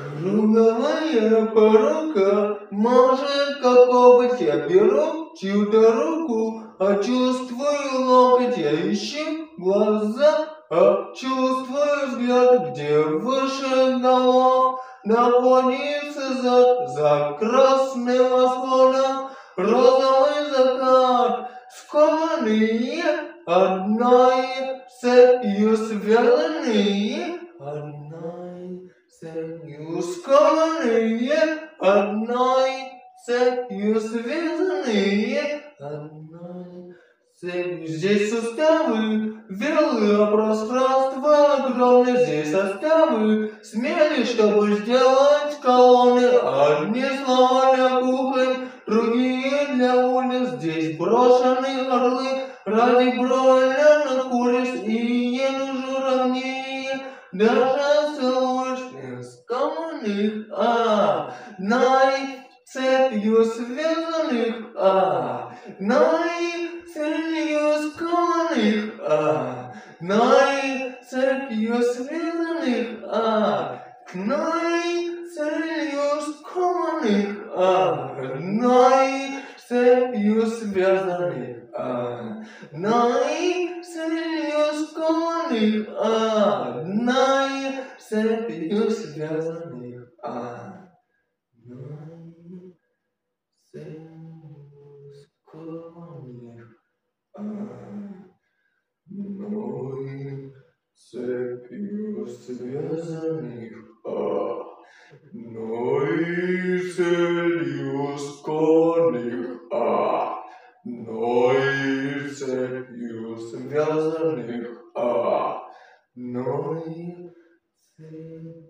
Круговая порука, может, какого я беру чью-то руку, а чувствую локоть, я ищу глаза, а чувствую взгляд, где выше голов наклонится за красным восходом розовый закат, скованные одной цепью связанные, одной цепью скованные, одной цепью связанные, одной цепью. Здесь суставы белые, а пространство огромное, здесь составы смели, чтобы сделать колонны. Одни слова для кухонь, другие для улиц. Здесь брошенные орлы ради бройлерных куриц, и еду журавней, даже целуешь скованных, цепью связанных, цепью скованных, цепью связанных, цепью скованных, цепью связанных, цепью скованных, цепью связанных, цепью связанных, цепью скованных, цепью связанных, цепью